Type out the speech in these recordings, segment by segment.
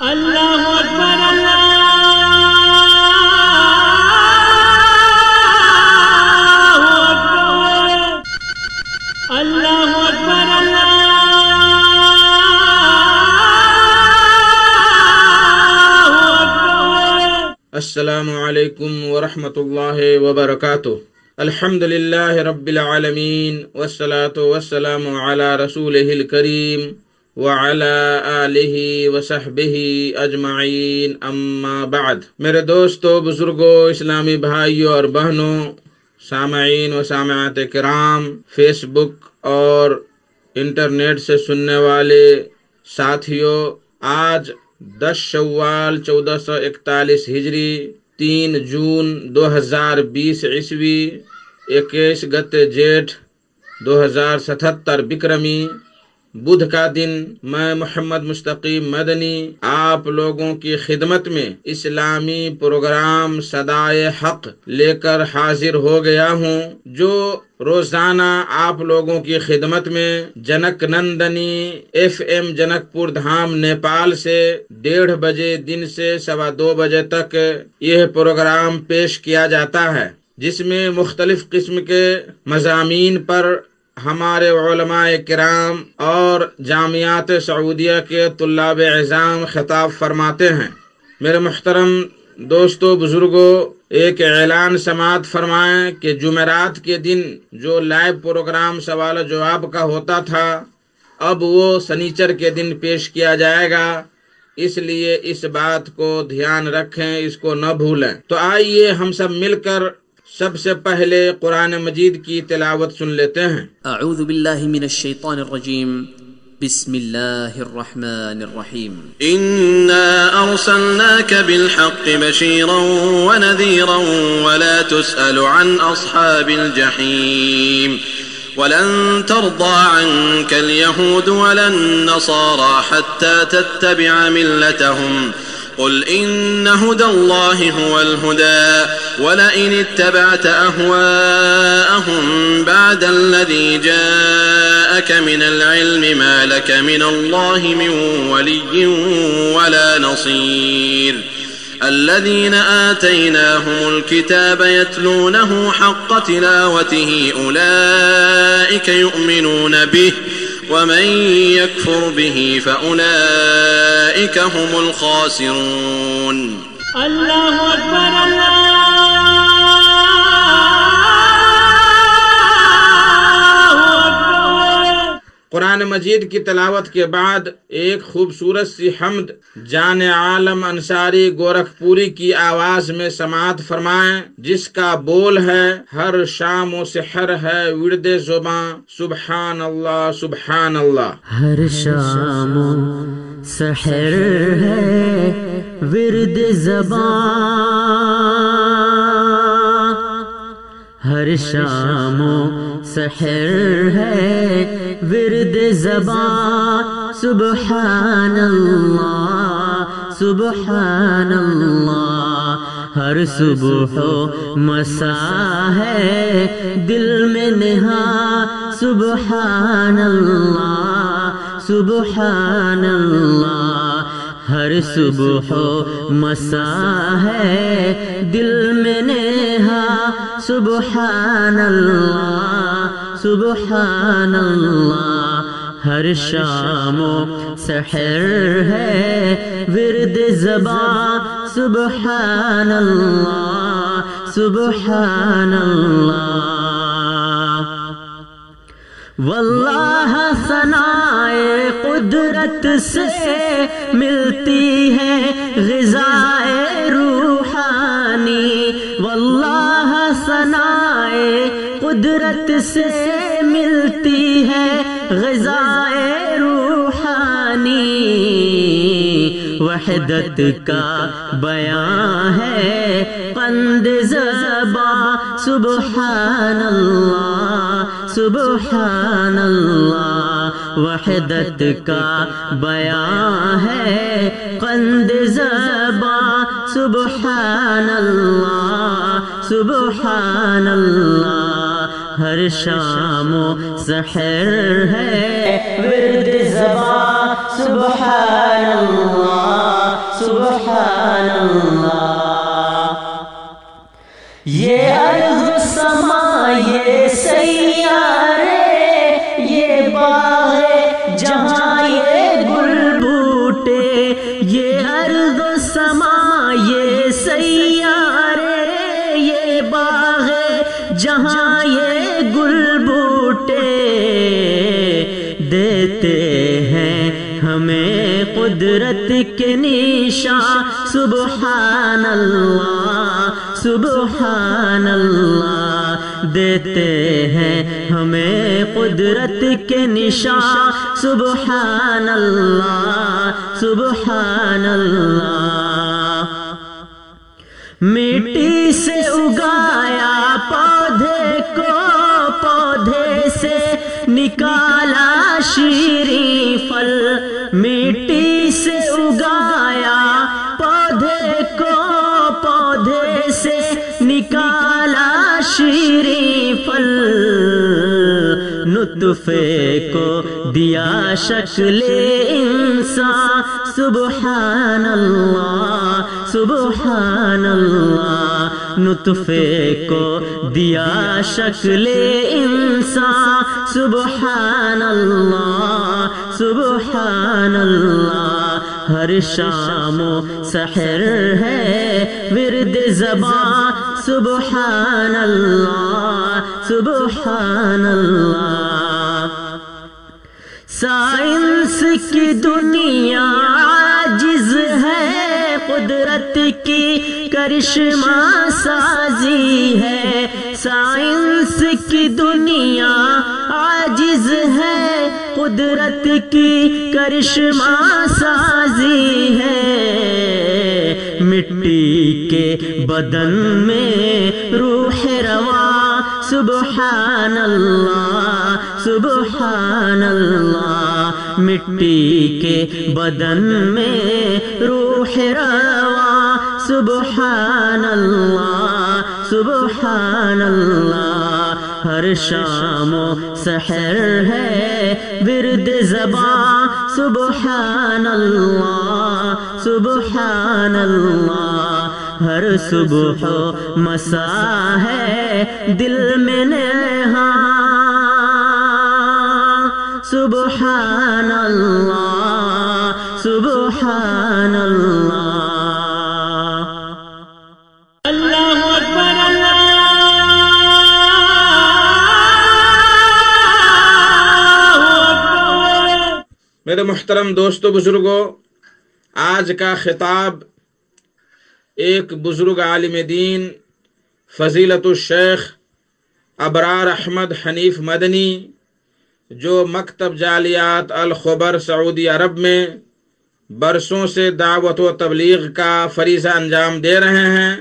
اللہ اکبر اللہ اکبر اللہ اکبر اللہ اکبر۔ السلام علیکم ورحمۃ اللہ وبرکاتہ۔ الحمد للہ رب العالمین والصلاة والسلام علی رسولہ الکریم وعلى آلہ وصحبہ اجمعین، اما بعد۔ میرے دوستو، بزرگوں، اسلامی بھائیوں اور بہنوں، سامعین و سامعات کرام، فیس بک اور انٹرنیٹ سے سننے والے ساتھیوں، آج 10 شوال 1441 ہجری، 3 جون 2020 عیسوی، 21 گت جیٹھ 2077 بکرمی، بدھ کا دن، میں محمد مستقیم مدنی آپ لوگوں کی خدمت میں اسلامی پروگرام صدائے حق لے کر حاضر ہو گیا ہوں، جو روزانہ آپ لوگوں کی خدمت میں جنک نندنی FM جنک پور دھام نیپال سے 1:30 بجے دن سے 2:15 بجے تک یہ پروگرام پیش کیا جاتا ہے، جس میں مختلف قسم کے مضامین پر ہمارے علماء کرام اور جامعات سعودیہ کے طلاب اعظام خطاب فرماتے ہیں۔ میرے محترم دوستو، بزرگوں، ایک اعلان سماعت فرمائیں کہ جمعرات کے دن جو لائیو پروگرام سوال و جواب کا ہوتا تھا، اب وہ سنیچر کے دن پیش کیا جائے گا، اس لیے اس بات کو دھیان رکھیں، اس کو نہ بھولیں۔ تو آئیے ہم سب مل کر سب سے پہلے قرآن مجید کی تلاوت سن لیتے ہیں۔ اعوذ باللہ من الشیطان الرجیم، بسم اللہ الرحمن الرحیم۔ انا ارسلناک بالحق بشیرا ونذیرا ولا تسأل عن اصحاب الجحیم ولن ترضى عنك اليهود ولا النصارى حتى تتبع ملتهم قل إن هدى الله هو الهدى ولئن اتبعت أهواءهم بعد الذي جاءك من العلم ما لك من الله من ولي ولا نصير الذين آتيناهم الكتاب يتلونه حق تلاوته أولئك يؤمنون به ومن يكفر به فأولئك هم الخاسرون۔ اللہ اکبر اللہ اکبر۔ قرآن مجید کی تلاوت کے بعد ایک خوبصورت سی حمد جان عالم انصاری گورکھ پوری کی آواز میں سماعت فرمائیں، جس کا بول ہے: ہر شام و سحر ہے ورد زباں، سبحان اللہ سبحان اللہ۔ ہر شام و سحر ہے ورد زباں، ہر شام و سحر ہے ورد زباں، سبحان اللہ سبحان اللہ۔ ہر صبح و مساء ہے دل میں نہا، سبحان اللہ سبحان اللہ۔ ہر صبح و مساء ہے دل میں نہا، سبحان اللہ سبحان اللہ۔ ہر شام و سحر ہے ورد زباں، سبحان اللہ سبحان اللہ۔ واللہ ثنائے قدرت سے ملتی ہے غذائے روحانی، واللہ ثنائے قدرت سے ملتی ہے غذائے روحانی، وحدت کا بیان ہے قند زباں، سبحان اللہ سبحان اللہ۔ وحدت کا بیان ہے قند زباں، سبحان اللہ سبحان اللہ۔ ہر شام و سحر ہے ورد زباں، سبحان اللہ سبحان اللہ. یہ ارض و سما یہ سیارے یہ باغ جہاں یہ گل بوٹے، یہ ارض و سما یہ سیارے یہ باغ جہاں یہ گل بوٹے، دیتے ہیں ہمیں قدرت کے نشان. سبحان اللہ سبحان اللہ. دیتے ہیں ہمیں قدرت کے نشان. سبحان اللہ سبحان اللہ. مٹی سے اگایا پودے کو، پودے سے نکالا شیریں پھل. مٹی سے اگایا پودے کو، پودے سے نکالا شیریں پھل. نطفے کو دیا شکل انسان. سبحان اللہ سبحان اللہ. نطفے کو دیا شکل انسان. سبحان اللہ سبحان اللہ. ہر شام و سحر ہے ورد زبان. سبحان اللہ سبحان اللہ. سائنس کی دنیا عاجز ہے، قدرت کی کرشمہ سازی ہے. سائنس کی دنیا عاجز ہے، قدرت کی کرشمہ سازی ہے. مٹی کے بدن میں روح رواں. سبحان اللہ سبحان اللہ. مٹی کے بدن میں روح رواں. سبحان اللہ سبحان اللہ. ہر شام و سحر ہے ورد زبان. سبحان اللہ سبحان اللہ. ہر صبح و مساء ہے دل میں نہاں. سبحان اللہ سبحان اللہ. اللہ اکبر اللہ اکبر. میرے محترم دوستو بزرگوں، آج کا خطاب ایک بزرگ عالم دین فضیلت الشیخ ابرار احمد حنیف مدنی، جو مکتب جالیات الخبر سعودی عرب میں برسوں سے دعوت و تبلیغ کا فریضہ انجام دے رہے ہیں،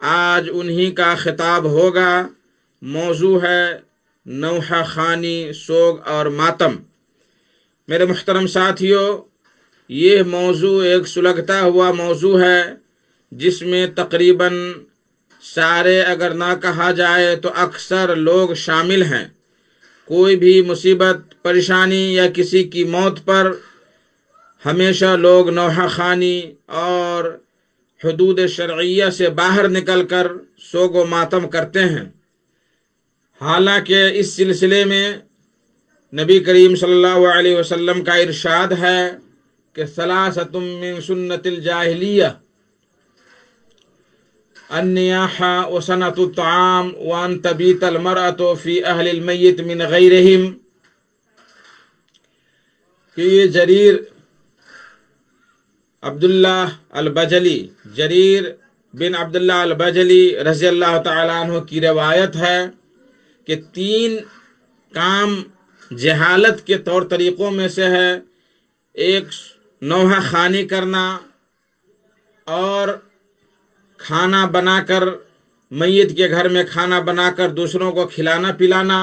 آج انہی کا خطاب ہوگا. موضوع ہے نوحہ خوانی، سوگ اور ماتم. میرے محترم ساتھیوں، یہ موضوع ایک سلگتا ہوا موضوع ہے جس میں تقریباً سارے اگر نہ کہا جائے تو اکثر لوگ شامل ہیں. کوئی بھی مصیبت پریشانی یا کسی کی موت پر ہمیشہ لوگ نوحہ خوانی اور حدود شرعیہ سے باہر نکل کر سوگ و ماتم کرتے ہیں. حالانکہ اس سلسلے میں نبی کریم صلی اللہ علیہ وسلم کا ارشاد ہے کہ ثلاثۃ من سنت الجاہلیہ، النیاحہ وصنعۃ الطعام وان تبیت المرأة فی اہل المیت من غیرہم. کہ یہ جریر عبداللہ البجلی، جریر بن عبداللہ البجلی رضی اللہ تعالیٰ عنہ کی روایت ہے کہ 3 کام جہالت کے طور طریقوں میں سے ہے. ایک نوحہ خوانی کرنا، اور کھانا بنا کر میت کے گھر میں کھانا بنا کر دوسروں کو کھلانا پلانا،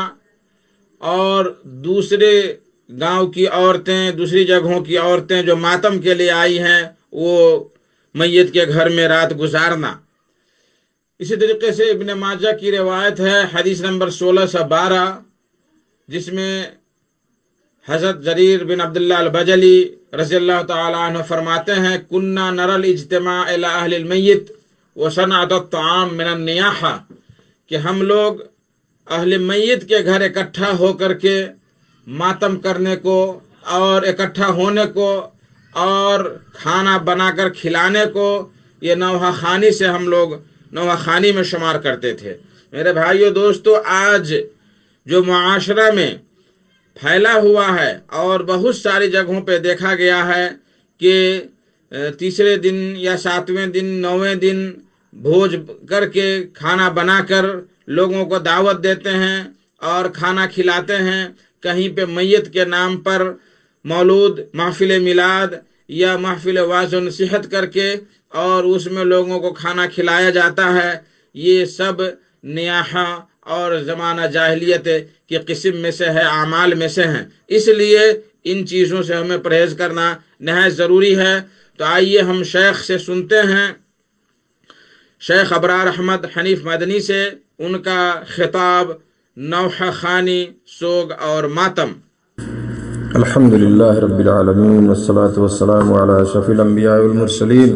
اور دوسرے گاؤں کی عورتیں، دوسری جگہوں کی عورتیں جو ماتم کے لیے آئی ہیں وہ میت کے گھر میں رات گزارنا. اسی طریقے سے ابن ماجہ کی روایت ہے حدیث نمبر 1612، جس میں حضرت جریر بن عبداللہ البجلی رضی اللہ تعالیٰ عنہ فرماتے ہیں کننا نرى الاجتماع الى اہل المیت وصنعۃ الطعام من النیاحہ، کہ ہم لوگ اہل میت کے گھر اکٹھا ہو کر کے ماتم کرنے کو اور اکٹھا ہونے کو اور کھانا بنا کر کھلانے کو یہ نوحہ خوانی سے ہم لوگ نوحہ خوانی میں شمار کرتے تھے۔ میرے بھائیو دوستو، آج جو معاشرہ میں پھیلا ہوا ہے اور بہت ساری جگہوں پہ دیکھا گیا ہے کہ تیسرے دن یا 7ویں دن 9ویں دن بھوج کر کے کھانا بنا کر لوگوں کو دعوت دیتے ہیں اور کھانا کھلاتے ہیں، کہیں پہ میت کے نام پر مولود محفل میلاد یا محفل واعظ و نصیحت کر کے اور اس میں لوگوں کو کھانا کھلایا جاتا ہے۔ یہ سب نیاحہ اور زمانہ جاہلیت کی قسم میں سے ہے، اعمال میں سے ہیں، اس لیے ان چیزوں سے ہمیں پرہیز کرنا نہایت ضروری ہے۔ تو آئیے ہم شیخ سے سنتے ہیں، شیخ ابرار احمد حنیف مدنی سے، ان کا خطاب نوحہ خوانی، سوگ اور ماتم۔ الحمد للہ رب العالمین والصلاة والسلام علی اشرف الانبیاء والمرسلین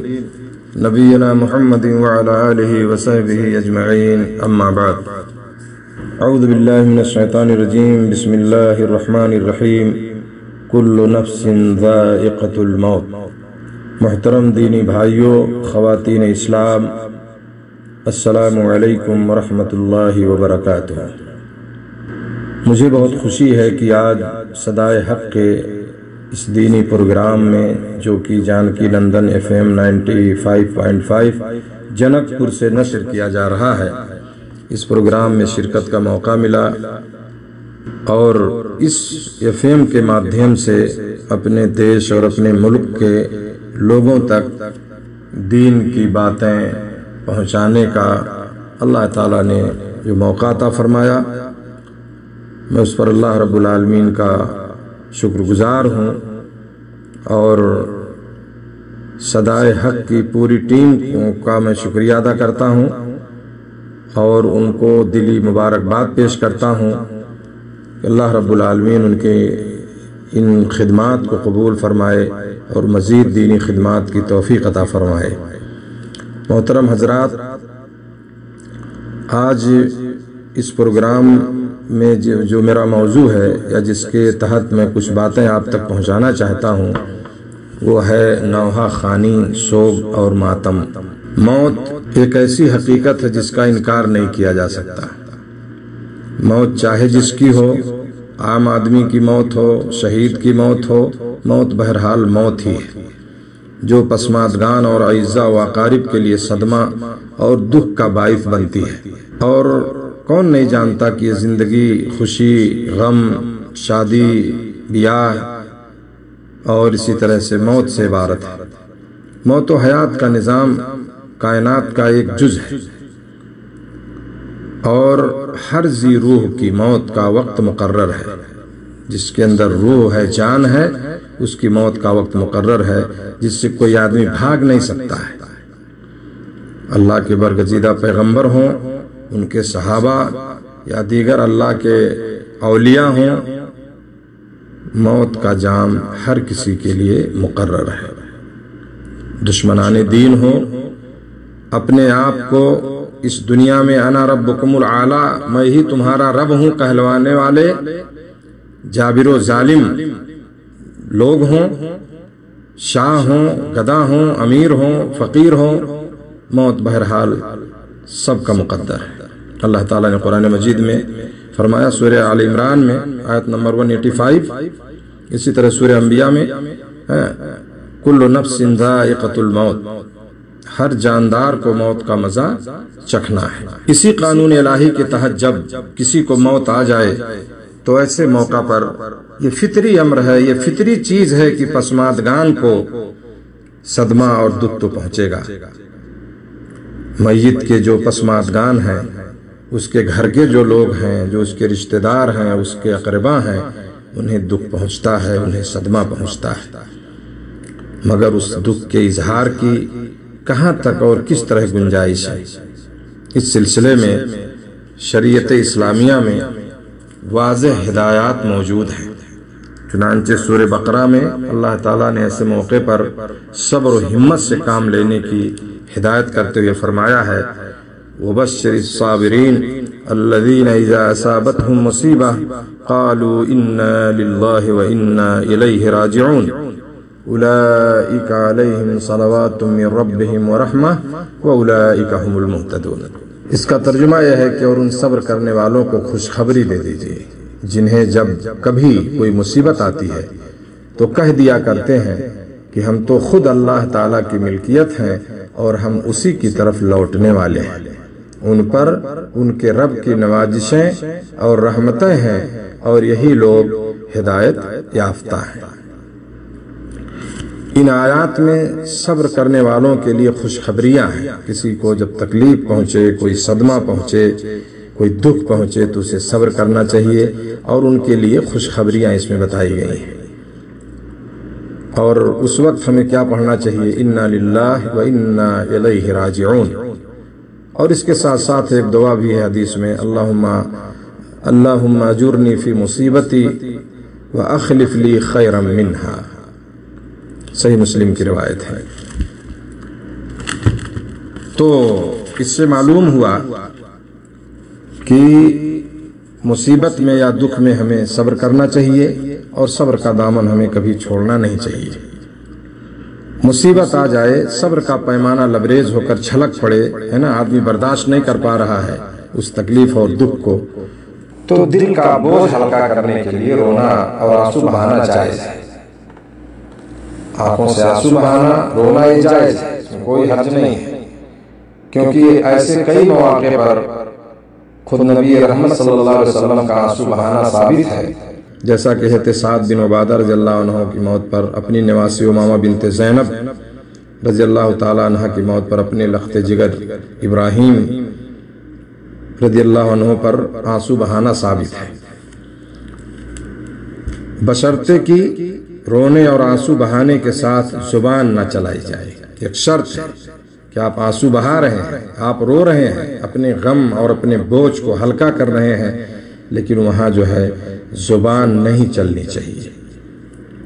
نبینا محمد وعلی آلہ وصحبہ اجمعین، اما بعد۔ اعوذ باللہ من الشیطان الرجیم، بسم اللہ الرحمن الرحیم، کل نفس ذائقۃ الموت۔ محترم دینی بھائیوں، خواتین اسلام، السلام علیکم ورحمۃ اللہ وبرکاتہ۔ مجھے بہت خوشی ہے کہ آج صدائے حق کے اس دینی پروگرام میں، جو کہ جانکی لندن FM 95.5 جنک پور سے نشر کیا جا رہا ہے، اس پروگرام میں شرکت کا موقع ملا اور اس FM کے مادھیم سے اپنے دیش اور اپنے ملک کے لوگوں تک دین کی باتیں پہنچانے کا اللہ تعالیٰ نے جو موقع عطا فرمایا، میں اس پر اللہ رب العالمین کا شکر گزار ہوں اور صدائے حق کی پوری ٹیم کا میں شکریہ ادا کرتا ہوں اور ان کو دلی مبارکباد پیش کرتا ہوں کہ اللہ رب العالمین ان کے ان خدمات کو قبول فرمائے اور مزید دینی خدمات کی توفیق عطا فرمائے۔ محترم حضرات، آج اس پروگرام میں جو میرا موضوع ہے یا جس کے تحت میں کچھ باتیں آپ تک پہنچانا چاہتا ہوں، وہ ہے نوحہ خوانی، سوگ اور ماتم۔ موت ایک ایسی حقیقت ہے جس کا انکار نہیں کیا جا سکتا۔ موت چاہے جس کی ہو، عام آدمی کی موت ہو، شہید کی موت ہو، موت بہرحال موت ہی ہے، جو پسماندگان اور اعزاء و اقارب کے لیے صدمہ اور دکھ کا باعث بنتی ہے۔ اور کون نہیں جانتا کہ یہ زندگی خوشی، غم، شادی، بیاہ اور اسی طرح سے موت سے عبارت ہے۔ موت و حیات کا نظام کائنات کا ایک جز ہے اور ہر ذی روح کی موت کا وقت مقرر ہے۔ جس کے اندر روح ہے، جان ہے، اس کی موت کا وقت مقرر ہے، جس سے کوئی آدمی بھاگ نہیں سکتا ہے۔ اللہ کے برگزیدہ پیغمبر ہوں، ان کے صحابہ یا دیگر اللہ کے اولیاء ہوں، موت کا جام ہر کسی کے لیے مقرر ہے۔ دشمنان دین ہوں، اپنے آپ کو اس دنیا میں انا ربکم الاعلی، میں ہی تمہارا رب ہوں کہلوانے والے جابر و ظالم لوگ ہوں، شاہ ہوں، گدا ہوں، امیر ہوں، فقیر ہوں، موت بہرحال سب کا مقدر ہے۔ اللہ تعالیٰ نے قرآن مجید میں فرمایا، سورہ آل عمران میں آیت نمبر 185، اسی طرح سورہ انبیاء میں کل نفس ذائقۃ الموت، ہر جاندار کو موت کا مزہ چکھنا ہے۔ اسی قانون الہی کے تحت جب کسی کو موت آ جائے تو ایسے موقع پر یہ فطری امر ہے، یہ فطری چیز ہے کہ پسماندگان کو صدمہ اور دکھ تو پہنچے گا۔ میت کے جو پسماندگان ہیں، اس کے گھر کے جو لوگ ہیں، جو اس کے رشتہ دار ہیں، اس کے اقربا ہیں، انہیں دکھ پہنچتا ہے، انہیں صدمہ پہنچتا ہے، مگر اس دکھ کے اظہار کی کہاں تک اور کس طرح گنجائش ہے۔ اس سلسلے میں شریعت اسلامیہ میں واضح ہدایات موجود ہیں۔ چنانچہ سورہ بقرہ میں اللہ تعالیٰ نے ایسے موقع پر صبر و ہمت سے کام لینے کی ہدایت کرتے ہوئے فرمایا ہے وَبَشِّرِ الصَّابِرِينَ الَّذِينَ إِذَا أَصَابَتْهُمْ مُصِيبَةٌ قَالُوا إِنَّا لِلَّهِ وَإِنَّا إِلَيْهِ رَاجِعُونَ أُولَئِكَ عَلَيْهِمْ صَلَوَاتٌ مِّن رَّبِّهِمْ وَرَحْمَةٌ وَأُولَئِكَ هُمُ الْمُهْتَدُونَ۔ اس کا ترجمہ یہ ہے کہ اور ان صبر کرنے والوں کو خوشخبری دے دیجیے جنہیں جب کبھی کوئی مصیبت آتی ہے تو کہہ دیا کرتے ہیں کہ ہم تو خود اللہ تعالیٰ کی ملکیت ہیں اور ہم اسی کی طرف لوٹنے والے ہیں، ان پر ان کے رب کی نوازشیں اور رحمتیں ہیں اور یہی لوگ ہدایت یافتہ ہیں۔ ان آیات میں صبر کرنے والوں کے لیے خوشخبریاں ہیں۔ کسی کو جب تکلیف پہنچے، کوئی صدمہ پہنچے، کوئی دکھ پہنچے تو اسے صبر کرنا چاہیے اور ان کے لیے خوشخبریاں اس میں بتائی گئی ہیں۔ اور اس وقت ہمیں کیا پڑھنا چاہیے؟ انا للہ و انا الیہ راجعون۔ اور اس کے ساتھ ساتھ ایک دعا بھی ہے حدیث میں، اللہم اجرنی فی مصیبتی و اخلف لی خیرا منہا، صحیح مسلم کی روایت ہے۔ تو اس سے معلوم ہوا کہ مصیبت میں یا دکھ میں ہمیں صبر کرنا چاہیے اور صبر کا دامن ہمیں کبھی چھوڑنا نہیں چاہیے۔ مصیبت آ جائے، صبر کا پیمانہ لبریز ہو کر چھلک پڑے، ہے نا، آدمی برداشت نہیں کر پا رہا ہے اس تکلیف اور دکھ کو، تو دل کا بوجھ ہلکا کرنے کے لیے رونا اور آنسو بہانا جائز ہے۔ آنکھوں سے آنسو بہانا، رونا یہ جائز ہے، کوئی حرج نہیں ہے، کیونکہ ایسے کئی مواقع پر خود نبی رحمت صلی اللہ علیہ وسلم کا آنسو بہانا ثابت ہے، جیسا کہ حضرت سعد بن عبادہ رضی اللہ عنہ کی موت پر اپنی نواسی امامہ بنت زینب رضی اللہ تعالی عنہ کی موت پر اپنے لخت جگر ابراہیم رضی اللہ عنہ پر آنسو بہانا ثابت ہے، بشرطے کی رونے اور آنسو بہانے کے ساتھ زبان نہ چلائی جائے۔ ایک شرط ہے کہ آپ آنسو بہا رہے ہیں، آپ رو رہے ہیں، اپنے غم اور اپنے بوجھ کو ہلکا کر رہے ہیں، لیکن وہاں جو ہے زبان نہیں چلنی چاہیے۔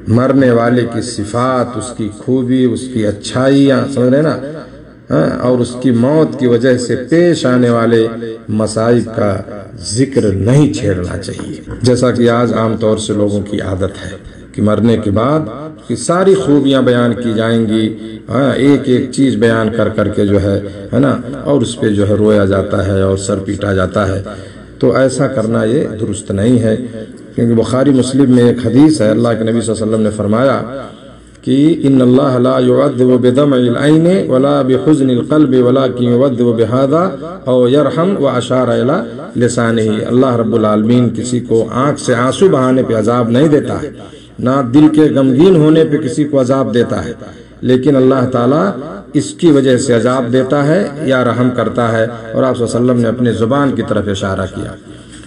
مرنے والے کی صفات، اس کی خوبی، اس کی اچھائیاں، سمجھ رہے نا، اور اس کی موت کی وجہ سے پیش آنے والے مصائب کا ذکر نہیں چھیڑنا چاہیے، جیسا کہ آج عام طور سے لوگوں کی عادت ہے کہ مرنے کے بعد کی ساری خوبیاں بیان کی جائیں گی، ایک ایک چیز بیان کر کر کے جو ہے نا، اور اس پہ جو ہے رویا جاتا ہے اور سر پیٹا جاتا ہے۔ تو ایسا کرنا یہ درست نہیں ہے، کیونکہ بخاری مسلم میں ایک حدیث ہے، اللہ کے نبی صلی اللہ علیہ وسلم نے فرمایا کہ ان اللہ لا يعذب بدمع العین ولا بحزن القلب ولكن يعذب بهذا او يرحم واشار الى لسانه۔ اللہ رب العالمین کسی کو آنکھ سے آنسو بہانے پہ عذاب نہیں دیتا ہے، نہ دل کے غمگین ہونے پہ کسی کو عذاب دیتا ہے، لیکن اللہ تعالیٰ اس کی وجہ سے عذاب دیتا ہے یا رحم کرتا ہے۔ اور آپ صلی اللہ علیہ وسلم نے اپنے زبان کی طرف اشارہ کیا،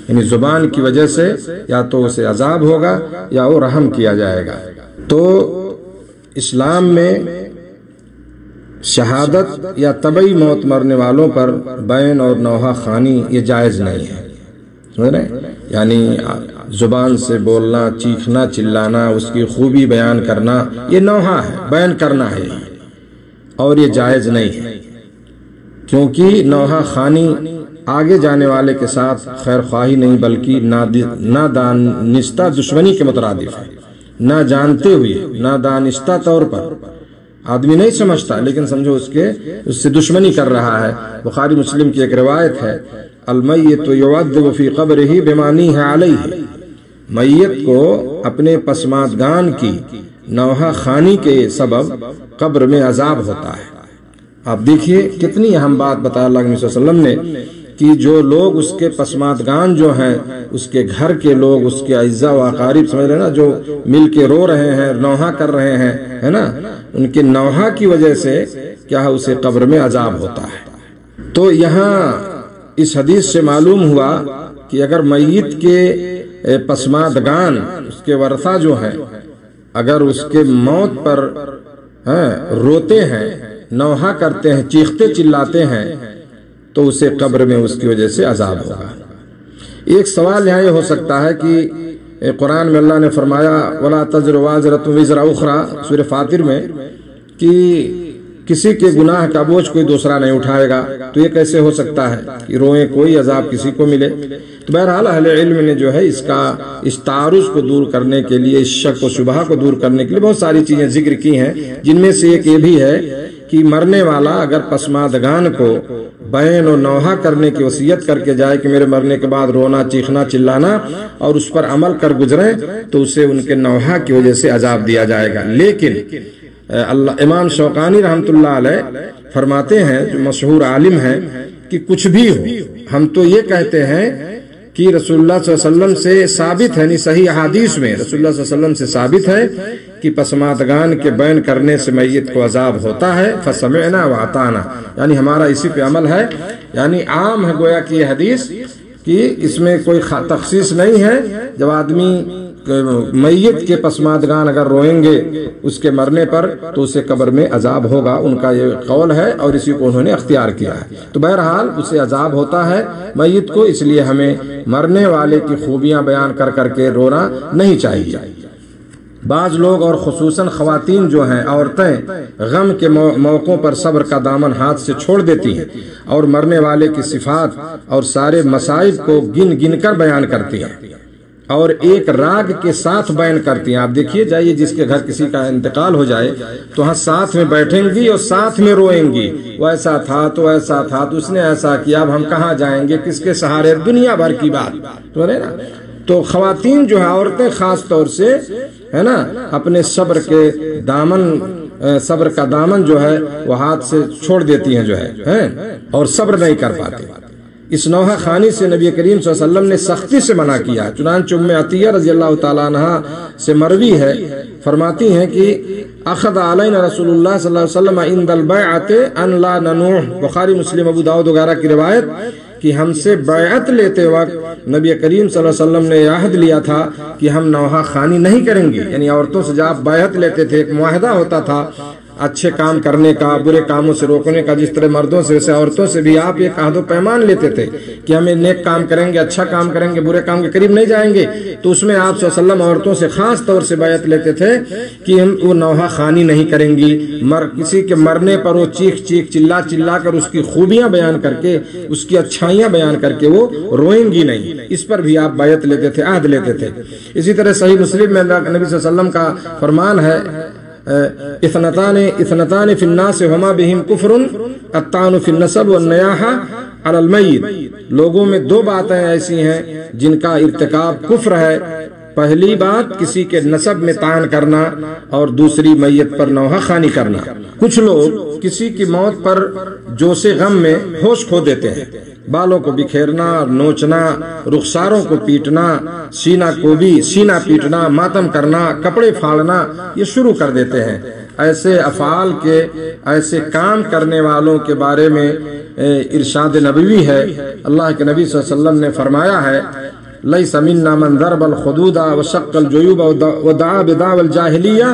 یعنی زبان کی وجہ سے یا تو اسے عذاب ہوگا یا وہ رحم کیا جائے گا۔ تو اسلام میں شہادت یا طبعی موت مرنے والوں پر بین اور نوحہ خوانی یہ جائز نہیں ہے، سمجھ رہے ہیں؟ یعنی زبان سے بولنا، چیخنا، چلانا، اس کی خوبی بیان کرنا، یہ نوحہ ہے، بیان کرنا ہے، اور یہ جائز نہیں ہے، کیونکہ نوحہ خوانی آگے جانے والے کے ساتھ خیر خواہی نہیں بلکہ نادانستہ دشمنی کے مترادف ہے۔ نہ جانتے ہوئے، نہ دانستہ طور پر، آدمی نہیں سمجھتا لیکن سمجھو اس سے دشمنی کر رہا ہے۔ بخاری مسلم کی ایک روایت ہے، المیت یعذب فی قبرہ بما نیہ علیہ، میت کو اپنے پسماندگان کی نوحہ خوانی کے سبب قبر میں عذاب ہوتا ہے۔ آپ دیکھیے کتنی اہم بات بتایا اللہ کے نبی صلی اللہ علیہ وسلم نے کہ جو لوگ اس کے پسماندگان جو ہیں، اس کے گھر کے لوگ، اس کے اعزاء و اقارب، سمجھ رہے نا، جو مل کے رو رہے ہیں، نوحہ کر رہے ہیں، ہے نا، ان کے نوحہ کی وجہ سے کیا ہے اسے قبر میں عذاب ہوتا ہے۔ تو یہاں اس حدیث سے معلوم ہوا کہ اگر میت کے پسماندگان، اس کے ورثہ جو ہیں، اگر اس کے موت پر روتے ہیں، نوحہ کرتے ہیں، چیختے چلاتے ہیں، تو اسے قبر میں اس کی وجہ سے عذاب ہوگا۔ ایک سوال یہاں یہ ہو سکتا ہے کہ قرآن میں اللہ نے فرمایا وَلَا تَزِرُ وَازِرَةٌ وِزْرَ أُخْرَى سورہ فاطر میں کہ کسی کے گناہ کا بوجھ کوئی دوسرا نہیں اٹھائے گا، تو یہ کیسے ہو سکتا ہے کہ روئیں کوئی عذاب کسی کو ملے؟ تو بہرحال اہل علم نے جو ہے اس تعارض کو دور کرنے کے لیے، اس شک و شبہ کو دور کرنے کے لیے بہت ساری چیزیں ذکر کی ہیں، جن میں سے ایک یہ بھی ہے کہ مرنے والا اگر پسماندگان کو بین و نوحہ کرنے کی وصیت کر کے جائے کہ میرے مرنے کے بعد رونا چیخنا چلانا اور اس پر عمل کر گزریں، تو اسے ان کے نوحہ کی وجہ سے عذاب دیا جائے گا۔ لیکن امام شوقانی رحمۃ اللہ علیہ فرماتے ہیں، جو مشہور عالم ہیں، کہ کچھ بھی ہو، ہم تو یہ کہتے ہیں کہ رسول اللہ صلی اللہ علیہ وسلم سے ثابت ہے، یعنی صحیح احادیث میں رسول اللہ صلی اللہ علیہ وسلم سے ثابت ہے کہ پسماندگان کے بین کرنے سے میت کو عذاب ہوتا ہے، فسمعنا واطعنا، یعنی ہمارا اسی پہ عمل ہے۔ یعنی عام ہے گویا کہ یہ حدیث کہ اس میں کوئی تخصیص نہیں ہے۔ جب آدمی میت کے پسماندگان اگر روئیں گے اس کے مرنے پر تو اسے قبر میں عذاب ہوگا، ان کا یہ قول ہے اور اسی کو انہوں نے اختیار کیا ہے۔ تو بہرحال اسے عذاب ہوتا ہے میت کو، اس لیے ہمیں مرنے والے کی خوبیاں بیان کر کر کے رونا نہیں چاہیے۔ بعض لوگ اور خصوصاً خواتین جو ہیں، عورتیں غم کے موقعوں پر صبر کا دامن ہاتھ سے چھوڑ دیتی ہیں اور مرنے والے کی صفات اور سارے مصائب کو گن گن کر بیان کرتی ہیں اور ایک راگ کے ساتھ بیان کرتی ہیں۔ آپ دیکھیے جائیے جس کے گھر کسی کا انتقال ہو جائے تو ہاں ساتھ میں بیٹھیں گی اور ساتھ میں روئیں گی، وہ ایسا تھا تو ایسا تھا تو اس نے ایسا کیا، اب ہم کہاں جائیں گے، کس کے سہارے، دنیا بھر کی بات تو ہے نا۔ تو خواتین جو ہے، عورتیں خاص طور سے ہے نا، اپنے صبر کا دامن جو ہے وہ ہاتھ سے چھوڑ دیتی ہیں جو ہے اور صبر نہیں کر پاتے۔ اس نوحہ خانی سے نبی کریم صلی اللہ علیہ وسلم نے سختی سے منع کیا۔ چنانچہ ام عطیہ رضی اللہ تعالیٰ عنہ سے مروی ہے، فرماتی ہیں کہ اخذ علینا رسول اللہ صلی اللہ علیہ وسلم عند البیعۃ ان لا ننوح، بخاری مسلم ابو داؤد وغیرہ کی روایت کہ ہم سے بیعت لیتے وقت نبی کریم صلی اللہ علیہ وسلم نے عہد لیا تھا کہ ہم نوحہ خانی نہیں کریں گے۔ یعنی عورتوں سے جب بیعت لیتے تھے، ایک معاہدہ ہوتا تھا اچھے کام کرنے کا، برے کاموں سے روکنے کا، جس طرح مردوں سے ویسے عورتوں سے بھی آپ ایک عہد و پیمان لیتے تھے کہ ہم نیک کام کریں گے، اچھا کام کریں گے، برے کام کے قریب نہیں جائیں گے۔ تو اس میں آپ صلی اللہ علیہ وسلم عورتوں سے خاص طور سے بیعت لیتے تھے کہ ہم وہ نوحہ خانی نہیں کریں گی، کسی کے مرنے پر وہ چیخ چیخ چلا چلا کر اس کی خوبیاں بیان کر کے، اس کی اچھائیاں بیان کر کے وہ روئیں گی نہیں، اس پر بھی آپ بیعت لیتے تھے، عہد لیتے تھے۔ اسی طرح صحیح مسلم میں نبی صلی اللہ علیہ وسلم کا فرمان ہے اثنتان فی الناس ہما بہم کفر الطعن فی النسب والنیاحہ علی المیت، لوگوں میں دو باتیں ایسی ہیں جن کا ارتکاب کفر ہے۔ پہلی بات کسی کے نسب میں طعن کرنا اور دوسری میت پر نوحہ خانی کرنا۔ کچھ لوگ کسی کی موت پر جوش غم میں ہوش کھو دیتے ہیں، بالوں کو بکھیرنا، نوچنا، رخساروں کو پیٹنا، سینہ پیٹنا، ماتم کرنا، کپڑے پھاڑنا یہ شروع کر دیتے ہیں۔ ایسے افعال کے، ایسے کام کرنے والوں کے بارے میں ارشاد نبوی ہے، اللہ کے نبی صلی اللہ علیہ وسلم نے فرمایا ہے لیس منا من ضرب الخدود وشق الجیوب ودعا بدعوى الجاہلیہ،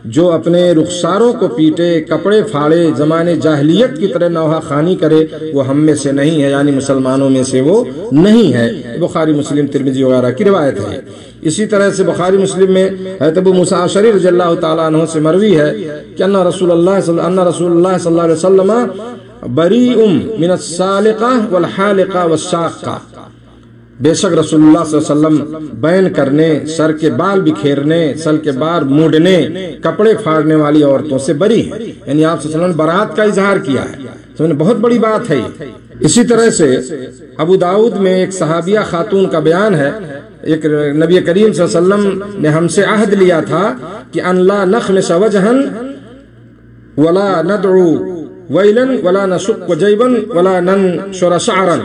جو اپنے رخساروں کو پیٹے، کپڑے پھاڑے، زمانے جاہلیت کی طرح نوحہ خانی کرے، وہ ہم میں سے نہیں ہے، یعنی مسلمانوں میں سے وہ نہیں ہے۔ بخاری مسلم ترمذی وغیرہ کی روایت ہے۔ اسی طرح سے بخاری مسلم میں حضرت ابو موسیٰ اشعری رضی اللہ تعالیٰ عنہ سے مروی ہے کہ ان رسول اللہ صلی اللہ علیہ وسلم بریء من السالقہ والحالقہ والشاقہ، بے شک رسول اللہ صلی اللہ علیہ وسلم بین کرنے، سر کے بال بکھیرنے، سر کے بال موڑنے، کپڑے پھاڑنے والی عورتوں سے بری ہے، یعنی آپ صلی اللہ علیہ وسلم نے برات کا اظہار کیا ہے۔ بہت بڑی بات ہے۔ اسی طرح سے ابو داؤد میں ایک صحابیہ خاتون کا بیان ہے، ایک نبی کریم صلی اللہ علیہ وسلم نے ہم سے عہد لیا تھا کہ ان لا نخمس وجہا ولا ندعو ویلا ولا نشق جیبا ولا ننشر شعرا،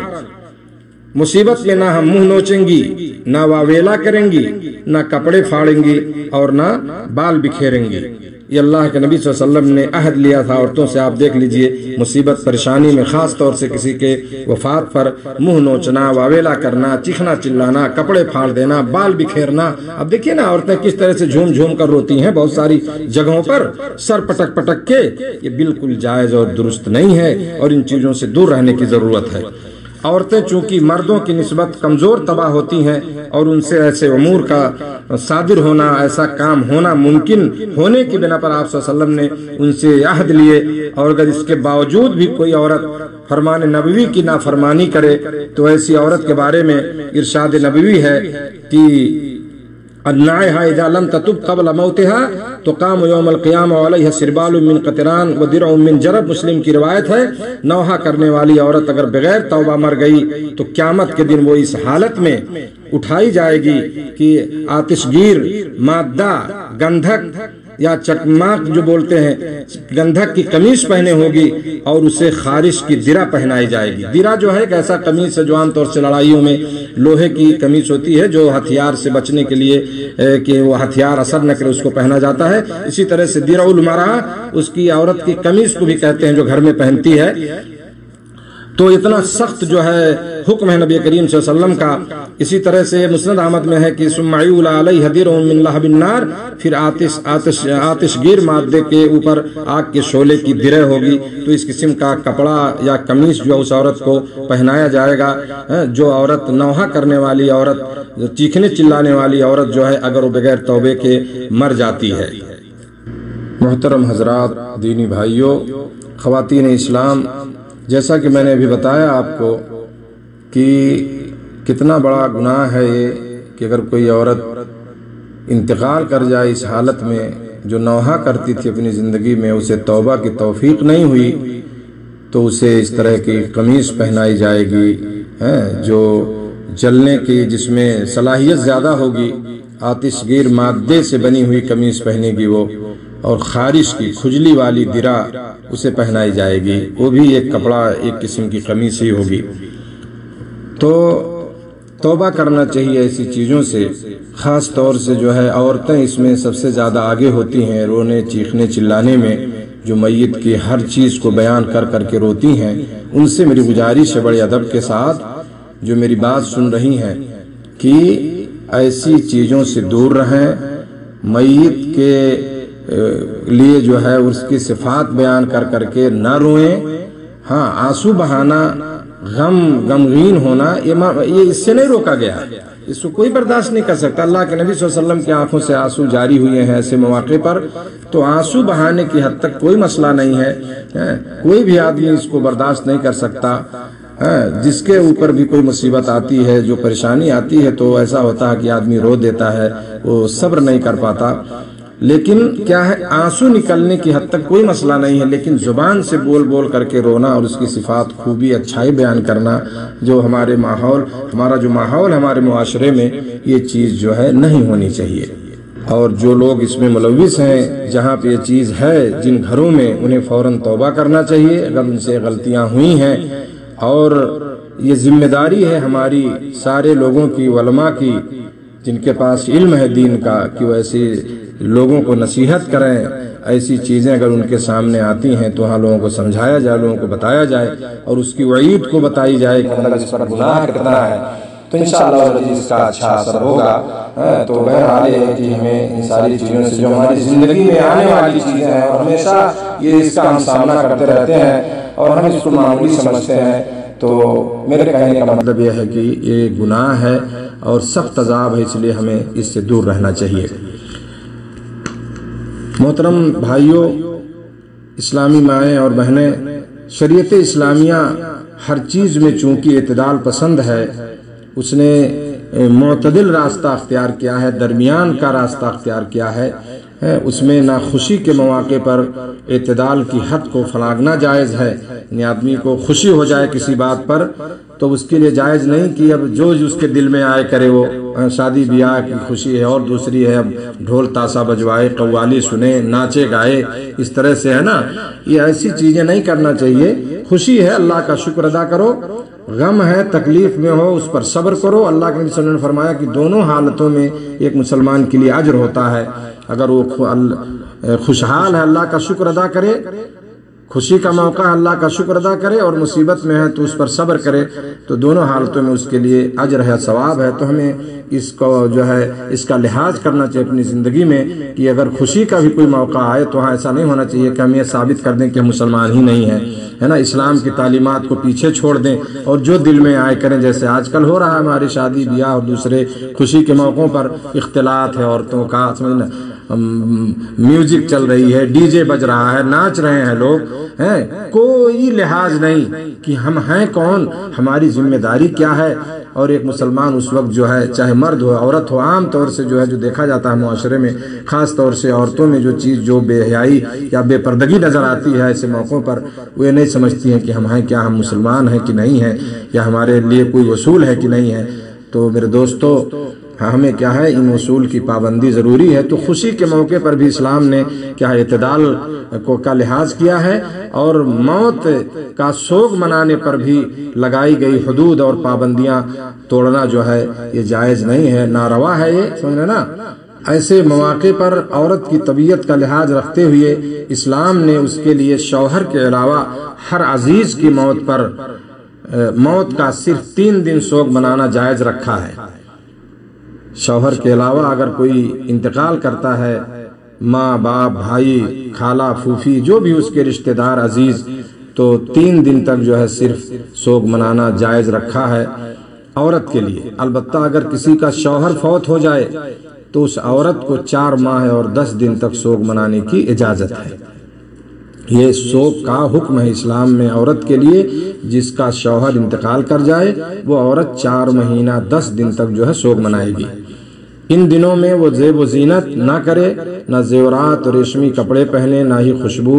مصیبت میں نہ ہم منہ نوچیں گی، نہ واویلا کریں گی، نہ کپڑے پھاڑیں گی اور نہ بال بکھیریں گی۔ یہ اللہ کے نبی صلی اللہ علیہ وسلم نے عہد لیا تھا عورتوں سے۔ آپ دیکھ لیجئے مصیبت پریشانی میں خاص طور سے کسی کے وفات پر منہ نوچنا، واویلا کرنا، چیخنا چلانا، کپڑے پھاڑ دینا، بال بکھیرنا۔ اب دیکھیے نا عورتیں کس طرح سے جھوم جھوم کر روتی ہیں بہت ساری جگہوں پر، سر پٹک پٹک کے۔ یہ بالکل جائز اور درست نہیں ہے اور ان چیزوں سے دور رہنے کی ضرورت ہے۔ عورتیں چونکہ مردوں کی نسبت کمزور طبع ہوتی ہیں اور ان سے ایسے امور کا صادر ہونا، ایسا کام ہونا ممکن ہونے کی بنا پر آپ صلی اللہ علیہ وسلم نے ان سے عہد لیے، اور اگر اس کے باوجود بھی کوئی عورت فرمان نبوی کی نافرمانی کرے تو ایسی عورت کے بارے میں ارشاد نبوی ہے کہ النائحہ اذا لم تتب قبل موتها تقام یوم القیامہ علیہ سربال من قطران و درع من جرب، مسلم کی روایت ہے نوحہ کرنے والی عورت اگر بغیر توبہ مر گئی تو قیامت کے دن وہ اس حالت میں اٹھائی جائے گی کہ آتش گیر مادہ گندھک یا چکماک جو بولتے ہیں گندھک کی قمیص پہنے ہوگی اور اسے خارش کی درع پہنائی جائے گی۔ درع جو ہے ایک ایسا قمیص ہے جو عام طور سے لڑائیوں میں لوہے کی قمیص ہوتی ہے جو ہتھیار سے بچنے کے لیے کہ وہ ہتھیار اثر نہ کرے اس کو پہنا جاتا ہے۔ اسی طرح سے درع المرأہ اس کی عورت کی قمیص کو بھی کہتے ہیں جو گھر میں پہنتی ہے۔ تو اتنا سخت جو ہے حکم ہے نبی کریم صلی اللہ علیہ وسلم کا۔ اسی طرح سے مسند احمد میں ہے کہ ثم عیول علیہ درع من لہب النار، پھر آتش گیر مادے کے اوپر آگ کے شعلے کی درع ہوگی۔ تو اس قسم کا کپڑا یا قمیص جو اس عورت کو پہنایا جائے گا۔ جو عورت نوحہ کرنے والی عورت، چیخنے چلانے والی عورت جو ہے اگر وہ بغیر توبے کے مر جاتی ہے۔ محترم حضرات، دینی بھائیوں، خواتین اسلام، جیسا کہ میں نے ابھی بتایا آپ کو کہ کتنا بڑا گناہ ہے یہ کہ اگر کوئی عورت انتقال کر جائے اس حالت میں جو نوحہ کرتی تھی اپنی زندگی میں، اسے توبہ کی توفیق نہیں ہوئی تو اسے اس طرح کی قمیص پہنائی جائے گی جو جلنے کی، جس میں صلاحیت زیادہ ہوگی، آتش گیر مادے سے بنی ہوئی قمیص پہنے گی وہ، اور خارش کی کھجلی والی درع اسے پہنائی جائے گی، وہ بھی ایک کپڑا، ایک قسم کی قمیص ہی ہوگی۔ تو توبہ کرنا چاہیے ایسی چیزوں سے، خاص طور سے جو ہے عورتیں اس میں سب سے زیادہ آگے ہوتی ہیں، رونے چیخنے چلانے میں، جو میت کی ہر چیز کو بیان کر کر کے روتی ہیں۔ ان سے میری گزارش ہے بڑے ادب کے ساتھ جو میری بات سن رہی ہیں کہ ایسی چیزوں سے دور رہیں، میت کے لیے جو ہے اس کی صفات بیان کر کر کے نہ روئیں۔ ہاں، آنسو بہانا، غمگین ہونا، یہ اس سے نہیں روکا گیا، اس کو کوئی برداشت نہیں کر سکتا۔ اللہ کے نبی صلی اللہ علیہ وسلم کی آنکھوں سے آنسو جاری ہوئے ہیں ایسے مواقع پر، تو آنسو بہانے کی حد تک کوئی مسئلہ نہیں ہے، کوئی بھی آدمی اس کو برداشت نہیں کر سکتا۔ جس کے اوپر بھی کوئی مصیبت آتی ہے، جو پریشانی آتی ہے، تو ایسا ہوتا ہے کہ آدمی رو دیتا ہے، وہ صبر نہیں کر پاتا۔ لیکن کیا ہے، آنسو نکلنے کی حد تک کوئی مسئلہ نہیں ہے، لیکن زبان سے بول بول کر کے رونا اور اس کی صفات، خوبی، اچھائی بیان کرنا، جو ہمارا جو ماحول ہمارے معاشرے میں، یہ چیز جو ہے نہیں ہونی چاہیے۔ اور جو لوگ اس میں ملوث ہیں، جہاں پہ یہ چیز ہے، جن گھروں میں، انہیں فوراً توبہ کرنا چاہیے اگر ان سے غلطیاں ہوئی ہیں، اور یہ ذمہ داری ہے ہماری سارے لوگوں کی، علماء کی، جن کے پاس علم ہے دین کا، کہ وہ ایسی لوگوں کو نصیحت کریں۔ ایسی چیزیں اگر ان کے سامنے آتی ہیں تو وہاں لوگوں کو سمجھایا جائے، لوگوں کو بتایا جائے، اور اس کی وعید کو بتائی جائے کہ اللہ اس پر گناہ کتنا ہے، تو انشاءاللہ اس کا اچھا اثر ہوگا۔ تو بہرحال یہ ہے کہ ہمیں ان ساری چیزوں سے، جو ہماری زندگی میں آنے والی چیزیں ہیں، اور ہمیشہ اس کا ہم سامنا کرتے رہتے ہیں اور ہم اس کو معمولی سمجھتے ہیں، تو میرے کہنے کا مطلب یہ ہے کہ یہ گناہ ہے اور سخت عذاب ہے، اس لیے ہمیں اس سے دور رہنا چاہیے۔ محترم بھائیوں، اسلامی مائیں اور بہنیں، شریعت اسلامیہ ہر چیز میں چونکہ اعتدال پسند ہے، اس نے معتدل راستہ اختیار کیا ہے، درمیان کا راستہ اختیار کیا ہے۔ اس میں نہ خوشی کے مواقع پر اعتدال کی حد کو پھلانگنا جائز ہے، یعنی آدمی کو خوشی ہو جائے کسی بات پر تو اس کے لیے جائز نہیں کہ اب جو اس کے دل میں آئے کرے وہ۔ شادی بیاہ کی خوشی ہے اور دوسری ہے اب ڈھول تاسا بجوائے، قوالی سنے، ناچے گائے، اس طرح سے ہے نا، یہ ایسی چیزیں نہیں کرنا چاہیے۔ خوشی ہے، اللہ کا شکر ادا کرو، غم ہے، تکلیف میں ہو، اس پر صبر کرو۔ اللہ کے نبی صلی اللہ علیہ وسلم نے فرمایا کہ دونوں حالتوں میں ایک مسلمان کے لیے اجر ہوتا ہے۔ اگر وہ خوشحال ہے، اللہ کا شکر ادا کرے، خوشی کا موقع اللہ کا شکر ادا کرے اور مصیبت میں ہے تو اس پر صبر کرے، تو دونوں حالتوں میں اس کے لیے اجر ہے، ثواب ہے۔ تو ہمیں اس کو جو ہے اس کا لحاظ کرنا چاہیے اپنی زندگی میں کہ اگر خوشی کا بھی کوئی موقع آئے تو ہاں ایسا نہیں ہونا چاہیے کہ ہم یہ ثابت کر دیں کہ ہم مسلمان ہی نہیں ہیں، ہے نا، اسلام کی تعلیمات کو پیچھے چھوڑ دیں اور جو دل میں آئے کریں، جیسے آج کل ہو رہا ہے ہماری شادی بیاہ اور دوسرے خوشی کے موقعوں پر اختلاط ہے عورتوں کا، سمجھنا، میوزک چل رہی ہے، ڈی جے بج رہا ہے، ناچ رہے ہیں لوگ، ہیں، کوئی لحاظ نہیں کہ ہم ہیں کون، ہماری ذمہ داری کیا ہے۔ اور ایک مسلمان اس وقت جو ہے، چاہے مرد ہو عورت ہو، عام طور سے جو ہے جو دیکھا جاتا ہے معاشرے میں، خاص طور سے عورتوں میں جو چیز جو بے حیائی یا بے پردگی نظر آتی ہے ایسے موقعوں پر، وہ یہ نہیں سمجھتی ہیں کہ ہم ہیں کیا، ہم مسلمان ہیں کہ نہیں ہیں، یا ہمارے لیے کوئی اصول ہے کہ نہیں ہے۔ تو میرے دوستو، ہمیں کیا ہے، ان اصول کی پابندی ضروری ہے۔ تو خوشی کے موقع پر بھی اسلام نے کیا اعتدال کا لحاظ کیا ہے، اور موت کا سوگ منانے پر بھی لگائی گئی حدود اور پابندیاں توڑنا جو ہے یہ جائز نہیں ہے، ناروا ہے، یہ سمجھنا نا۔ ایسے مواقع پر عورت کی طبیعت کا لحاظ رکھتے ہوئے اسلام نے اس کے لیے شوہر کے علاوہ ہر عزیز کی موت کا صرف 3 دن سوگ منانا جائز رکھا ہے۔ شوہر کے علاوہ اگر کوئی انتقال کرتا ہے، ماں باپ بھائی خالہ پھوپھی جو بھی اس کے رشتہ دار عزیز، تو 3 دن تک جو ہے صرف سوگ منانا جائز رکھا ہے عورت کے لیے۔ البتہ اگر کسی کا شوہر فوت ہو جائے تو اس عورت کو 4 ماہ اور 10 دن تک سوگ منانے کی اجازت ہے۔ یہ سوگ کا حکم ہے اسلام میں عورت کے لیے، جس کا شوہر انتقال کر جائے وہ عورت 4 مہینہ 10 دن تک جو ہے سوگ منائے گی۔ ان دنوں میں وہ زیب و زینت نہ کرے، نہ زیورات اور ریشمی کپڑے پہنے، نہ ہی خوشبو،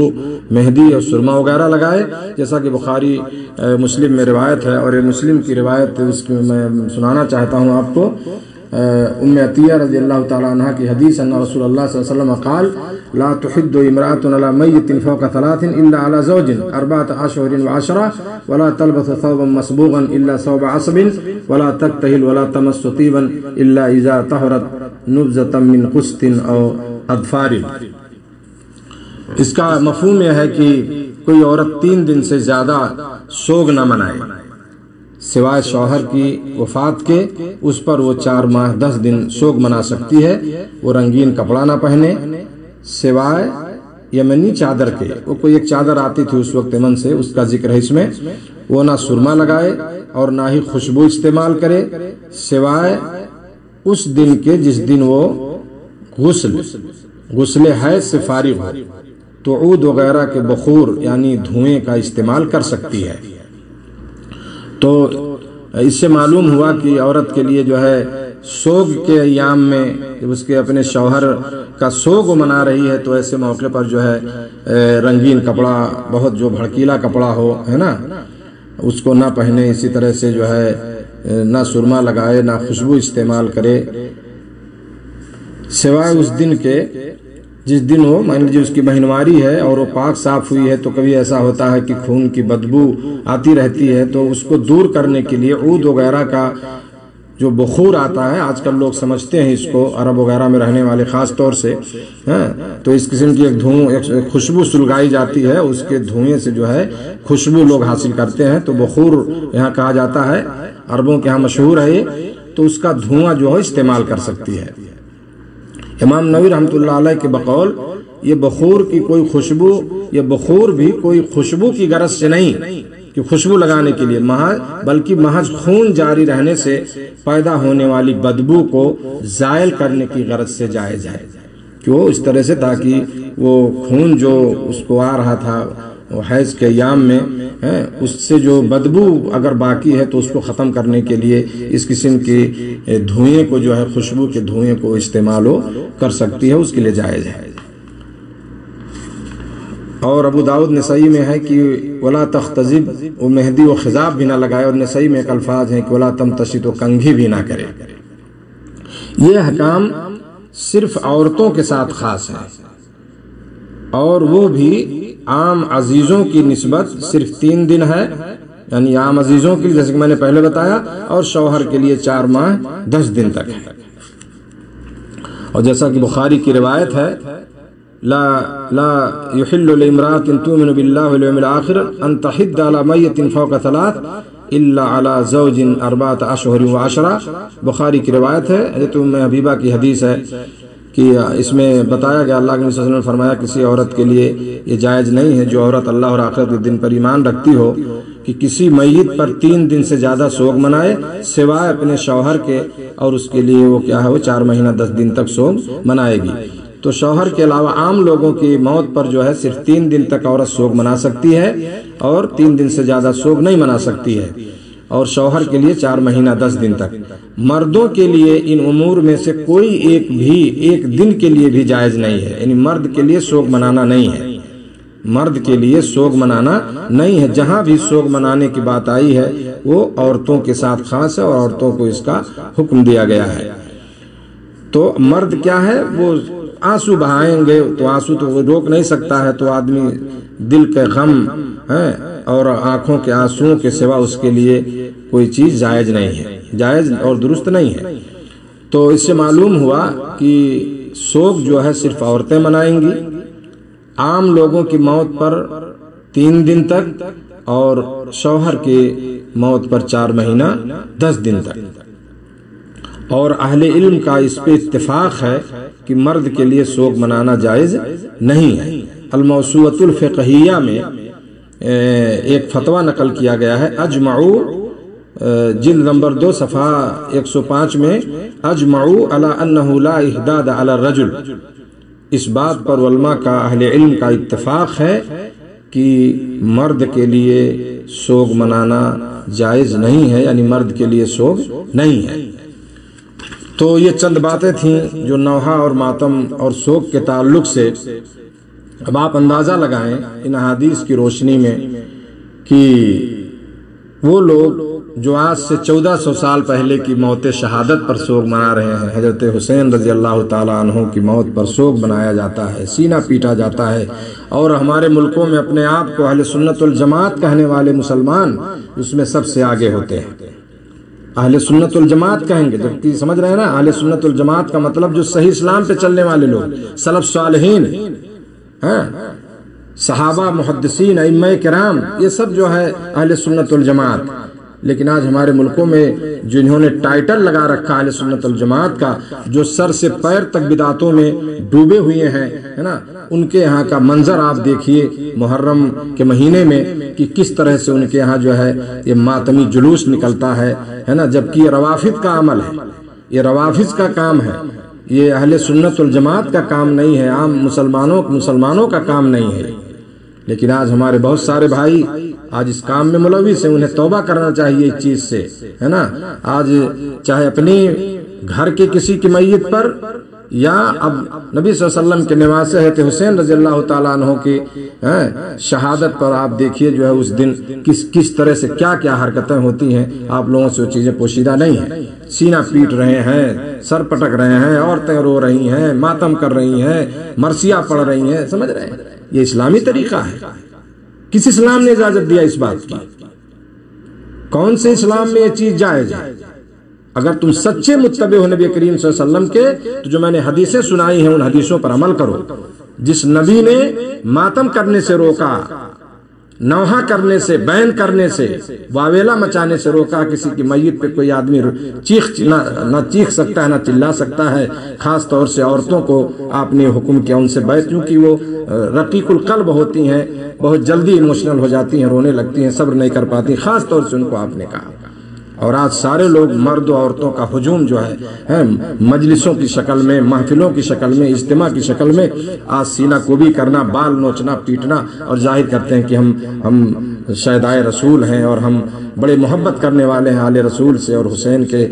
مہندی اور سرما وغیرہ لگائے، جیسا کہ بخاری مسلم میں روایت ہے۔ اور یہ مسلم کی روایت اس کی میں سنانا چاہتا ہوں آپ کو۔ ام عطیہ رضی اللہ تعالی عنہ کی حدیث، ان رسول اللہ صلی اللہ علیہ وسلم قال لا تحد امرأة على ميت فوق 3 الا على زوج 4 اشهر و10 ولا تلبس ثوبا مصبوغا الا ثوب عصب ولا تكتهل ولا تمس طيبا الا اذا طهرت نبذة من قسط او اظفار۔ اس کا مفہوم یہ ہے کہ کوئی عورت 3 دن سے زیادہ سوگ نہ منائے سوائے شوہر کی وفات کے، اس پر وہ 4 ماہ 10 دن سوگ منا سکتی ہے۔ وہ رنگین کپڑا نہ پہنے سوائے یمنی چادر کے، وہ کوئی ایک چادر آتی تھی اس وقت یمن سے، اس کا ذکر ہے اس میں۔ وہ نہ سرما لگائے اور نہ ہی خوشبو استعمال کرے سوائے اس دن کے جس دن وہ غسل حیض سے فارغ ہو، تو عود وغیرہ کے بخور یعنی دھوئیں کا استعمال کر سکتی ہے۔ تو اس سے معلوم ہوا کہ عورت کے لیے جو ہے سوگ کے ایام میں جب اس کے اپنے شوہر کا سوگ منا رہی ہے تو ایسے موقع پر جو ہے رنگین کپڑا، بہت جو بھڑکیلا کپڑا ہو، ہے نا، اس کو نہ پہنے۔ اسی طرح سے جو ہے نہ سرما لگائے، نہ خوشبو استعمال کرے سوائے اس دن کے جس دن وہ مان لیجیے اس کی مہینواری ہے اور وہ پاک صاف ہوئی ہے، تو کبھی ایسا ہوتا ہے کہ خون کی بدبو آتی رہتی ہے، تو اس کو دور کرنے کے لیے عود وغیرہ کا جو بخور آتا ہے، آج کل لوگ سمجھتے ہیں اس کو، عرب وغیرہ میں رہنے والے خاص طور سے، تو اس قسم کی ایک خوشبو سلگائی جاتی ہے، اس کے دھوئیں سے جو ہے خوشبو لوگ حاصل کرتے ہیں، تو بخور یہاں کہا جاتا ہے، عربوں کے ہاں مشہور ہے یہ، تو اس کا دھواں جو ہے استعمال کر سکتی ہے۔ امام نووی رحمۃ اللہ علیہ کے بقول یہ بخور کی کوئی خوشبو، یہ بخور بھی کوئی خوشبو کی غرض سے نہیں کہ خوشبو لگانے کے لیے، بلکہ محض خون جاری رہنے سے پیدا ہونے والی بدبو کو زائل کرنے کی غرض سے جائز ہے، کیوں اس طرح سے تاکہ وہ خون جو اس کو آ رہا تھا وہ حیض کے ایام میں، اس سے جو بدبو اگر باقی ہے تو اس کو ختم کرنے کے لیے اس قسم کی دھوئیں کو جو ہے خوشبو کے دھوئیں کو استعمال کر سکتی ہے، اس کے لیے جائز ہے۔ اور ابو داؤد نسائی میں ہے کہ ولا تختزب، وہ مہندی و خضاب بھی نہ لگائے، اور نسائی میں ایک الفاظ ہیں کہ ولا تمتشط، و کنگھی بھی نہ کرے۔ یہ حکام صرف عورتوں کے ساتھ خاص ہے، اور وہ بھی عام عزیزوں کی نسبت صرف 3 دن ہے، یعنی عام عزیزوں کے لیے جیسے کہ میں نے پہلے بتایا، اور شوہر کے لیے 4 ماہ 10 دن تک ہے۔ اور جیسا کہ بخاری کی روایت ہے لا يحل لامرأة تؤمن بالله واليوم الآخر أن تحد على ميت فوق 3 إلا على زوج 4 أشهر و10. بخاری کی روایت ہے، حضرت ام حبیبہ کی حدیث ہے کہ اس میں بتایا گیا، اللہ کے نبی صلی اللہ علیہ وسلم نے فرمایا کسی عورت کے لیے یہ جائز نہیں ہے جو عورت اللہ اور آخرت کے دن پر ایمان رکھتی ہو کہ کسی میت پر 3 دن سے زیادہ سوگ منائے سوائے اپنے شوہر کے، اور اس کے لیے وہ کیا ہے، وہ 4 مہینہ 10 دن تک سوگ منائے گی. تو شوہر کے علاوہ عام لوگوں کی موت پر جو ہے صرف 3 دن تک عورت سوگ منا سکتی ہے اور 3 دن سے زیادہ سوگ نہیں منا سکتی ہے، اور شوہر کے لیے 4 مہینہ 10 دن تک. مردوں کے لیے ان امور میں سے کوئی ایک دن کے لیے بھی جائز نہیں ہے، یعنی مرد کے لیے سوگ منانا نہیں ہے، مرد کے لیے سوگ منانا نہیں ہے. جہاں بھی سوگ منانے کی بات آئی ہے وہ عورتوں کے ساتھ خاص ہے اور عورتوں کو اس کا حکم دیا گیا ہے. تو مرد کیا ہے، وہ آنسو بہائیں گے تو آنسو تو وہ روک نہیں سکتا ہے، تو آدمی دل کے غم ہے اور آنکھوں کے آنسوؤں کے سوا اس کے لیے کوئی چیز جائز نہیں ہے، جائز اور درست نہیں ہے. تو اس سے معلوم ہوا کہ سوگ جو ہے صرف عورتیں منائیں گی، عام لوگوں کی موت پر 3 دن تک اور شوہر کی موت پر 4 مہینہ 10 دن تک. اور اہل علم کا اس پہ اتفاق ہے کہ مرد کے لیے سوگ منانا جائز نہیں ہے. الموسوعۃ الفقہیہ میں ایک فتویٰ نقل کیا گیا ہے، اجمعوا جلد نمبر 2 صفحہ 105 میں، اجمعوا علی انہ لا احداد علی الرجل. اس بات پر علماء کا اہل علم کا اتفاق ہے کہ مرد کے لیے سوگ منانا جائز نہیں ہے، یعنی مرد کے لیے سوگ نہیں ہے. تو یہ چند باتیں تھیں جو نوحہ اور ماتم اور سوگ کے تعلق سے. اب آپ اندازہ لگائیں ان احادیث کی روشنی میں کہ وہ لوگ جو آج سے 1400 سال پہلے کی موت شہادت پر سوگ منا رہے ہیں، حضرت حسین رضی اللہ تعالیٰ عنہ کی موت پر سوگ منایا جاتا ہے، سینہ پیٹا جاتا ہے، اور ہمارے ملکوں میں اپنے آپ کو اہل سنت الجماعت کہنے والے مسلمان اس میں سب سے آگے ہوتے ہیں. اہل سنت الجماعت کہیں گے، جبکہ سمجھ رہے ہیں نا، اہل سنت الجماعت کا مطلب جو صحیح اسلام پہ چلنے والے لوگ، سلف صالحین ہیں، صحابہ، محدثین، ائمہ کرام، یہ سب جو ہے اہل سنت الجماعت. لیکن آج ہمارے ملکوں میں جنہوں نے ٹائٹل لگا رکھا اہل سنت الجماعت کا، جو سر سے پیر تک بدعتوں میں ڈوبے ہوئے ہیں، ہے نا، ان کے یہاں کا منظر آپ دیکھیے محرم کے مہینے میں کہ کس طرح سے ان کے یہاں جو ہے یہ ماتمی جلوس نکلتا ہے نا، جبکہ یہ روافض کا عمل ہے، یہ روافض کا کام ہے، یہ اہل سنت الجماعت کا کام نہیں ہے، عام مسلمانوں کا کام نہیں ہے. لیکن آج ہمارے بہت سارے بھائی آج اس کام میں ملوث ہیں، انہیں توبہ کرنا چاہیے اس چیز سے، ہے نا. آج چاہے اپنی گھر کے کسی کی میت پر یا اب نبی صلی اللہ علیہ وسلم کے نواسے حضرت حسین رضی اللہ تعالیٰ عنہ کی شہادت پر آپ دیکھیے جو ہے اس دن کس طرح سے کیا کیا حرکتیں ہوتی ہیں. آپ لوگوں سے وہ چیزیں پوشیدہ نہیں ہیں. سینہ پیٹ رہے ہیں، سر پٹک رہے ہیں، عورتیں رو رہی ہیں، ماتم کر رہی ہیں، مرثیہ پڑھ رہی ہیں، سمجھ رہے ہیں. یہ اسلامی طریقہ ہے؟ کس اسلام نے اجازت دیا اس بات کی؟ کون سے اسلام میں یہ چیز جائز ہے؟ اگر تم سچے متبع ہو نبی کریم صلی اللہ علیہ وسلم کے تو جو میں نے حدیثیں سنائی ہیں ان حدیثوں پر عمل کرو. جس نبی نے ماتم کرنے سے روکا، نوحہ کرنے سے، بین کرنے سے، واویلا مچانے سے روکا، کسی کی میت پہ کوئی آدمی نہ چیخ سکتا ہے نہ چلا سکتا ہے. خاص طور سے عورتوں کو آپ نے حکم کیا ان سے بیعت، کیونکہ وہ رقیق القلب ہوتی ہیں، بہت جلدی ایموشنل ہو جاتی ہیں، رونے لگتی ہیں، صبر نہیں کر پاتی. خاص طور سے ان کو آپ نے کہا. اور آج سارے لوگ مرد و عورتوں کا ہجوم جو ہے مجلسوں کی شکل میں، محفلوں کی شکل میں، اجتماع کی شکل میں آج سینہ کوبی کرنا، بال نوچنا، پیٹنا، اور ظاہر کرتے ہیں کہ ہم شہدائے رسول ہیں اور ہم بڑے محبت کرنے والے ہیں آل رسول سے، اور حسین کے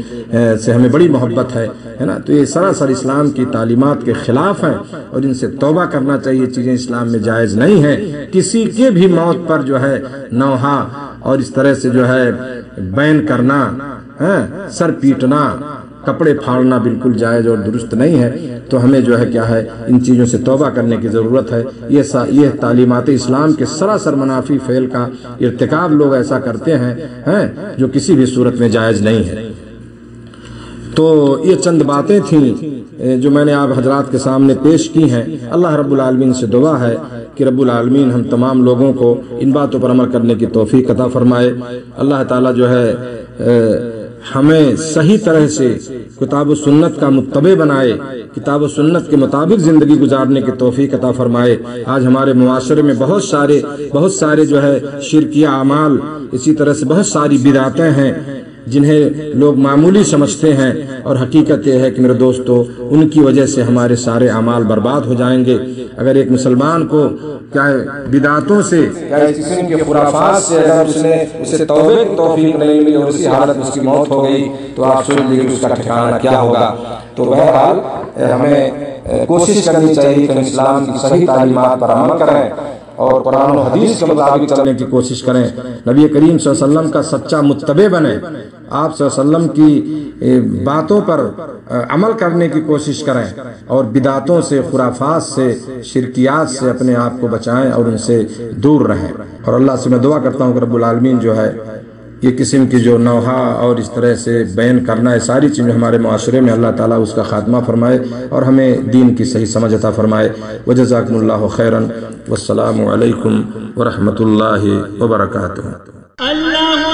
سے ہمیں بڑی محبت ہے نا. تو یہ سراسر اسلام کی تعلیمات کے خلاف ہیں اور ان سے توبہ کرنا چاہیے. چیزیں اسلام میں جائز نہیں ہیں. کسی کے بھی موت پر جو ہے نوحہ اور اس طرح سے جو ہے بین کرنا، سر پیٹنا، کپڑے پھاڑنا بالکل جائز اور درست نہیں ہے. تو ہمیں جو ہے کیا ہے ان چیزوں سے توبہ کرنے کی ضرورت ہے. یہ تعلیمات اسلام کے سراسر منافی فعل کا ارتکاب لوگ ایسا کرتے ہیں جو کسی بھی صورت میں جائز نہیں ہے. تو یہ چند باتیں تھیں جو میں نے آپ حضرات کے سامنے پیش کی ہیں. اللہ رب العالمین سے دعا ہے کہ رب العالمین ہم تمام لوگوں کو ان باتوں پر عمل کرنے کی توفیق عطا فرمائے. اللہ تعالیٰ جو ہے ہمیں صحیح طرح سے کتاب و سنت کا متبع بنائے، کتاب و سنت کے مطابق زندگی گزارنے کی توفیق عطا فرمائے. آج ہمارے معاشرے میں بہت سارے جو ہے شرکیہ اعمال، اسی طرح سے بہت ساری بدعتیں ہیں جنہیں لوگ معمولی سمجھتے ہیں، اور حقیقت یہ ہے کہ میرے دوستو ان کی وجہ سے ہمارے سارے اعمال برباد ہو جائیں گے. اگر ایک مسلمان کو کیا بدعتوں سے، کیا اس قسم کے خرافات سے اگر اسے توبہ کی توفیق نہیں ملی اور اسی حالت میں اس کی موت ہو گئی تو آپ سوچ لیجیے کہ اس کا ٹھکانہ کیا ہوگا. تو بہرحال ہمیں کوشش کرنی چاہیے کہ اسلام کی صحیح تعلیمات پر عمل کریں اور قرآن و حدیث کے مطابق چلنے کی کوشش کریں. نبی کریم صلی اللہ علیہ وسلم کا سچا متبع بنیں، آپ صلی اللہ علیہ وسلم کی باتوں پر عمل کرنے کی کوشش کریں اور بدعتوں سے، خرافات سے، شرکیات سے اپنے آپ کو بچائیں اور ان سے دور رہیں. اور اللہ سے میں دعا کرتا ہوں کہ رب العالمین جو ہے یہ قسم کی جو نوحہ اور اس طرح سے بیان کرنا ہے ساری چیزیں ہمارے معاشرے میں، اللہ تعالیٰ اس کا خاتمہ فرمائے اور ہمیں دین کی صحیح سمجھ عطا فرمائے. وجزاکم اللہ خیرا والسلام علیکم ورحمۃ اللہ وبرکاتہ. اللہ